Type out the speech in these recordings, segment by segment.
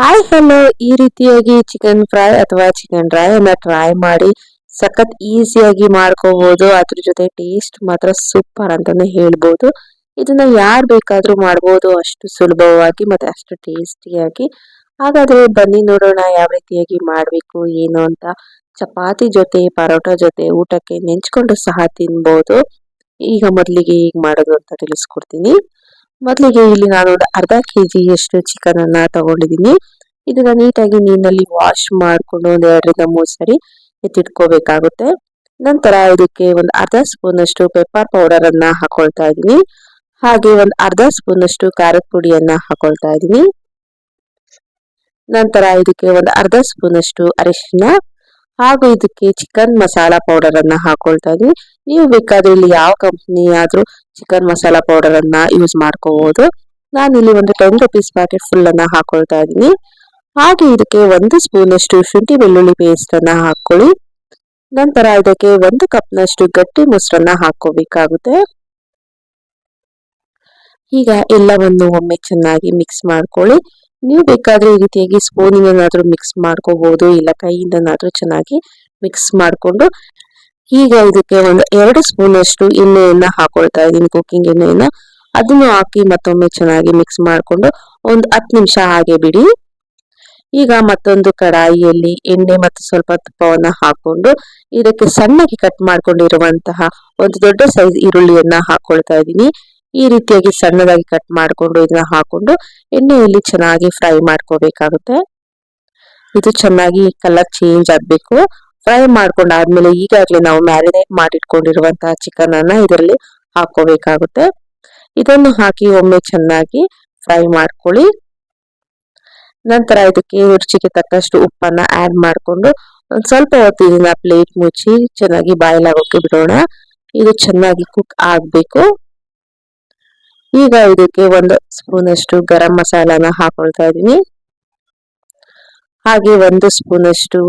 Hi hello, ಈ ರೀತಿಯಾಗಿ chicken fry ಅಥವಾ ಚಿಕನ್ ಡ್ರೈ ಅನ್ನ ಟ್ರೈ ಮಾಡಿ ಸಖತ್ ಈಸಿಯಾಗಿ ಮಾಡ್ಕೋಬಹುದು. ಅದ್ರ ಜೊತೆ ಟೇಸ್ಟ್ ಮಾತ್ರ ಸೂಪರ್ ಅಂತಾನೆ ಹೇಳ್ಬೋದು. ಇದನ್ನ ಯಾರು ಬೇಕಾದ್ರೂ ಮಾಡ್ಬೋದು, ಅಷ್ಟು ಸುಲಭವಾಗಿ ಮತ್ತೆ ಅಷ್ಟು ಟೇಸ್ಟಿಯಾಗಿ. ಹಾಗಾದ್ರೆ ಬನ್ನಿ ನೋಡೋಣ ಯಾವ ರೀತಿಯಾಗಿ ಮಾಡ್ಬೇಕು ಏನು ಅಂತ. ಚಪಾತಿ ಜೊತೆ ಪರೋಟ ಜೊತೆ ಊಟಕ್ಕೆ ನೆಂಚ್ಕೊಂಡು ಸಹ ತಿನ್ಬೋದು. ಈಗ ಮೊದಲಿಗೆ ಹೇಗ್ ಮಾಡೋದು ಅಂತ ತಿಳಿಸ್ಕೊಡ್ತೀನಿ. ಮೊದಲಿಗೆ ಇಲ್ಲಿ ನಾನು ಒಂದು ಅರ್ಧ ಕೆಜಿಯಷ್ಟು ಚಿಕನ್ ಅನ್ನ ತಗೊಂಡಿದ್ದೀನಿ. ಇದನ್ನ ನೀಟಾಗಿ ನೀರಿನಲ್ಲಿ ವಾಶ್ ಮಾಡ್ಕೊಂಡು ಒಂದ್ 2 ರಿಂದ 3 ಸರಿ ಎತ್ತಿಟ್ಕೋಬೇಕಾಗುತ್ತೆ. ನಂತರ ಇದಕ್ಕೆ ಒಂದು ಅರ್ಧ ಸ್ಪೂನ್ ಅಷ್ಟು ಪೆಪ್ಪರ್ ಪೌಡರ್ ಅನ್ನ ಹಾಕೊಳ್ತಾ ಇದ್ದೀನಿ. ಹಾಗೆ ಒಂದು ಅರ್ಧ ಸ್ಪೂನ್ ಅಷ್ಟು ಖಾರದ ಪುಡಿಯನ್ನ ಹಾಕೊಳ್ತಾ ಇದ್ದೀನಿ. ನಂತರ ಇದಕ್ಕೆ ಒಂದು ಅರ್ಧ ಸ್ಪೂನ್ ಅಷ್ಟು ಅರಿಶಿನ ಹಾಗೂ ಇದಕ್ಕೆ ಚಿಕನ್ ಮಸಾಲಾ ಪೌಡರ್ ಅನ್ನ ಹಾಕೊಳ್ತಾ ಇದ್ದೀನಿ. ನೀವು ಬೇಕಾದ್ರೆ ಇಲ್ಲಿ ಯಾವ ಕಂಪ್ನಿ ಆದ್ರೂ ಚಿಕನ್ ಮಸಾಲಾ ಪೌಡರ್ ಅನ್ನ ಯೂಸ್ ಮಾಡ್ಕೋಬಹುದು. ನಾನು ಇಲ್ಲಿ ಒಂದು 10 ರುಪೀಸ್ ಪ್ಯಾಕೆಟ್ ಫುಲ್ ಅನ್ನ ಹಾಕೊಳ್ತಾ ಇದ್ದೀನಿ. ಹಾಗೆ ಇದಕ್ಕೆ 1 ಸ್ಪೂನ್ ಅಷ್ಟು ಶುಂಠಿ ಬೆಳ್ಳುಳ್ಳಿ ಪೇಸ್ಟ್ ಅನ್ನ ಹಾಕೊಳ್ಳಿ. ನಂತರ ಇದಕ್ಕೆ 1 ಕಪ್ನಷ್ಟು ಗಟ್ಟಿ ಮೊಸರನ್ನ ಹಾಕೋಬೇಕಾಗುತ್ತೆ. ಈಗ ಎಲ್ಲವನ್ನು ಒಮ್ಮೆ ಚೆನ್ನಾಗಿ ಮಿಕ್ಸ್ ಮಾಡ್ಕೊಳ್ಳಿ. ನೀವು ಬೇಕಾದ್ರೆ ಈ ರೀತಿಯಾಗಿ ಸ್ಪೂನಿಂದನಾದ್ರೂ ಮಿಕ್ಸ್ ಮಾಡ್ಕೋಬಹುದು, ಇಲ್ಲ ಕೈಯಿಂದನಾದ್ರೂ ಚೆನ್ನಾಗಿ ಮಿಕ್ಸ್ ಮಾಡ್ಕೊಂಡು. ಈಗ ಇದಕ್ಕೆ ಒಂದು 2 ಸ್ಪೂನ್ ಅಷ್ಟು ಎಣ್ಣೆಯನ್ನ ಹಾಕೊಳ್ತಾ ಇದ್ದೀನಿ, ಕುಕ್ಕಿಂಗ್ ಎಣ್ಣೆಯನ್ನ. ಅದನ್ನು ಹಾಕಿ ಮತ್ತೊಮ್ಮೆ ಚೆನ್ನಾಗಿ ಮಿಕ್ಸ್ ಮಾಡ್ಕೊಂಡು ಒಂದು 10 ನಿಮಿಷ ಹಾಗೆ ಬಿಡಿ. ಈಗ ಮತ್ತೊಂದು ಕಡಾಯಿಯಲ್ಲಿ ಎಣ್ಣೆ ಮತ್ತು ಸ್ವಲ್ಪ ತುಪ್ಪವನ್ನ ಹಾಕೊಂಡು ಇದಕ್ಕೆ ಸಣ್ಣಗೆ ಕಟ್ ಮಾಡ್ಕೊಂಡಿರುವಂತಹ ಒಂದು ದೊಡ್ಡ ಸೈಜ್ ಈರುಳ್ಳಿಯನ್ನ ಹಾಕೊಳ್ತಾ ಇದ್ದೀನಿ. ಈ ರೀತಿಯಾಗಿ ಸಣ್ಣದಾಗಿ ಕಟ್ ಮಾಡ್ಕೊಂಡು ಇದನ್ನ ಹಾಕೊಂಡು ಎಣ್ಣೆಯಲ್ಲಿ ಚೆನ್ನಾಗಿ ಫ್ರೈ ಮಾಡ್ಕೋಬೇಕಾಗುತ್ತೆ. ಇದು ಚೆನ್ನಾಗಿ ಕಲರ್ ಚೇಂಜ್ ಆಗ್ಬೇಕು. ಫ್ರೈ ಮಾಡ್ಕೊಂಡಾದ್ಮೇಲೆ ಈಗಾಗಲೇ ನಾವು ಮ್ಯಾರಿನೇಟ್ ಮಾಡಿಟ್ಕೊಂಡಿರುವಂತಹ ಚಿಕನ್ ಅನ್ನ ಇದರಲ್ಲಿ ಹಾಕೋಬೇಕಾಗುತ್ತೆ. ಇದನ್ನು ಹಾಕಿ ಒಮ್ಮೆ ಚೆನ್ನಾಗಿ ಫ್ರೈ ಮಾಡ್ಕೊಳ್ಳಿ. ನಂತರ ಇದಕ್ಕೆ ರುಚಿಗೆ ತಕ್ಕಷ್ಟು ಉಪ್ಪನ್ನ ಆಡ್ ಮಾಡ್ಕೊಂಡು ಒಂದ್ ಸ್ವಲ್ಪ ಹೊತ್ತು ಇದನ್ನ ಪ್ಲೇಟ್ ಮುಚ್ಚಿ ಚೆನ್ನಾಗಿ ಬಾಯ್ಲ್ ಆಗೋಕೆ ಬಿಡೋಣ. ಇದು ಚೆನ್ನಾಗಿ ಕುಕ್ ಆಗ್ಬೇಕು. ಈಗ ಇದಕ್ಕೆ 1 ಸ್ಪೂನ್ ಅಷ್ಟು ಗರಂ ಮಸಾಲಾನ ಹಾಕೊಳ್ತಾ ಇದ್ದೀನಿ. ಹಾಗೆ 1 ಸ್ಪೂನ್ ಅಷ್ಟು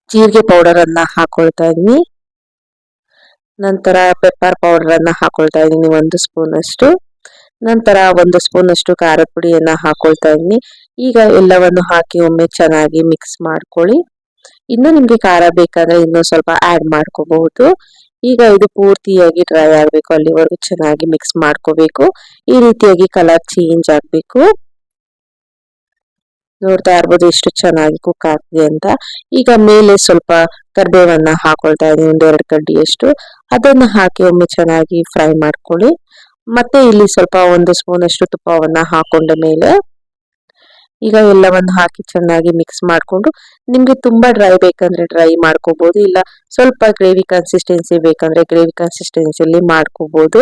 ಜೀರಿಗೆ ಪೌಡರ್ ಅನ್ನ ಹಾಕೊಳ್ತಾ ಇದ್ದೀನಿ. ನಂತರ ಪೆಪ್ಪರ್ ಪೌಡರ್ ಅನ್ನ ಹಾಕೊಳ್ತಾ ಇದ್ದೀನಿ 1 ಸ್ಪೂನ್ ಅಷ್ಟು. ನಂತರ 1 ಸ್ಪೂನ್ ಅಷ್ಟು ಖಾರದ ಪುಡಿಯನ್ನ ಹಾಕೊಳ್ತಾ ಇದ್ದೀನಿ. ಈಗ ಎಲ್ಲವನ್ನು ಹಾಕಿ ಒಮ್ಮೆ ಚೆನ್ನಾಗಿ ಮಿಕ್ಸ್ ಮಾಡ್ಕೊಳ್ಳಿ. ಇನ್ನು ನಿಮ್ಗೆ ಖಾರ ಬೇಕಾದ್ರೆ ಇನ್ನೂ ಸ್ವಲ್ಪ ಆಡ್ ಮಾಡ್ಕೋಬಹುದು. ಈಗ ಇದು ಪೂರ್ತಿಯಾಗಿ ಡ್ರೈ ಆಗ್ಬೇಕು, ಅಲ್ಲಿವರೆಗೂ ಚೆನ್ನಾಗಿ ಮಿಕ್ಸ್ ಮಾಡ್ಕೋಬೇಕು. ಈ ರೀತಿಯಾಗಿ ಕಲರ್ ಚೇಂಜ್ ಆಗ್ಬೇಕು. ನೋಡ್ತಾ ಇರ್ಬೋದು ಎಷ್ಟು ಚೆನ್ನಾಗಿ ಕುಕ್ ಆಗ್ತಿದೆ ಅಂತ. ಈಗ ಮೇಲೆ ಸ್ವಲ್ಪ ಕರಿಬೇವನ್ನ ಹಾಕೊಳ್ತಾ ಇದ್ದೀನಿ, 1-2 ಕಡ್ಡಿಯಷ್ಟು. ಅದನ್ನ ಹಾಕಿ ಒಮ್ಮೆ ಚೆನ್ನಾಗಿ ಫ್ರೈ ಮಾಡ್ಕೊಳ್ಳಿ. ಮತ್ತೆ ಇಲ್ಲಿ ಸ್ವಲ್ಪ 1 ಸ್ಪೂನ್ ಅಷ್ಟು ತುಪ್ಪವನ್ನ ಹಾಕೊಂಡ ಮೇಲೆ ಈಗ ಎಲ್ಲವನ್ನು ಹಾಕಿ ಚೆನ್ನಾಗಿ ಮಿಕ್ಸ್ ಮಾಡ್ಕೊಂಡು, ನಿಮ್ಗೆ ತುಂಬಾ ಡ್ರೈ ಬೇಕಂದ್ರೆ ಡ್ರೈ ಮಾಡ್ಕೋಬಹುದು, ಇಲ್ಲ ಸ್ವಲ್ಪ ಗ್ರೇವಿ ಕನ್ಸಿಸ್ಟೆನ್ಸಿ ಬೇಕಂದ್ರೆ ಗ್ರೇವಿ ಕನ್ಸಿಸ್ಟೆನ್ಸಿಯಲ್ಲಿ ಮಾಡ್ಕೋಬಹುದು.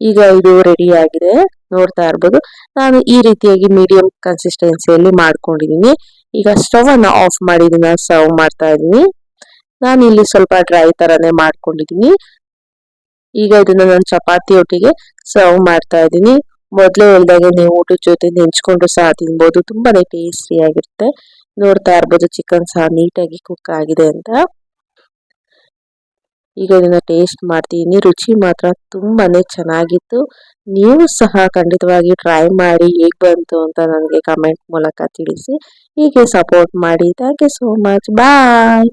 ಈಗ ಇದು ರೆಡಿ ಆಗಿದೆ, ನೋಡ್ತಾ ಇರ್ಬೋದು. ನಾನು ಈ ರೀತಿಯಾಗಿ ಮೀಡಿಯಂ ಕನ್ಸಿಸ್ಟೆನ್ಸಿಯಲ್ಲಿ ಮಾಡ್ಕೊಂಡಿದೀನಿ. ಈಗ ಸ್ಟವ್ ಅನ್ನ ಆಫ್ ಮಾಡಿ ಇದನ್ನ ಸರ್ವ್ ಮಾಡ್ತಾ ಇದೀನಿ. ನಾನು ಇಲ್ಲಿ ಸ್ವಲ್ಪ ಡ್ರೈ ತರಾನೇ ಮಾಡ್ಕೊಂಡಿದೀನಿ. ಈಗ ಇದನ್ನ ನಾನು ಚಪಾತಿ ಒಟ್ಟಿಗೆ ಸರ್ವ್ ಮಾಡ್ತಾ ಇದ್ದೀನಿ. ಮೊದಲೇ ಹೇಳ್ದಾಗೆ ನೀವು ಊಟದ ಜೊತೆ ನೆಂಚ್ಕೊಂಡು ಸಹ ತಿನ್ಬೋದು, ತುಂಬಾನೇ ಟೇಸ್ಟಿ ಆಗಿರುತ್ತೆ. ನೋಡ್ತಾ ಇರ್ಬೋದು ಚಿಕನ್ ಸಹ ನೀಟಾಗಿ ಕುಕ್ ಆಗಿದೆ ಅಂತ. ಈಗ ಇದನ್ನ ಟೇಸ್ಟ್ ಮಾಡ್ತೀನಿ, ರುಚಿ ಮಾತ್ರ ತುಂಬಾನೇ ಚೆನ್ನಾಗಿತ್ತು. ನೀವು ಸಹ ಖಂಡಿತವಾಗಿ ಟ್ರೈ ಮಾಡಿ ಹೇಗ್ ಬಂತು ಅಂತ ನನಗೆ ಕಮೆಂಟ್ ಮೂಲಕ ತಿಳಿಸಿ. ಹೀಗೆ ಸಪೋರ್ಟ್ ಮಾಡಿ. Thank you so much. Bye.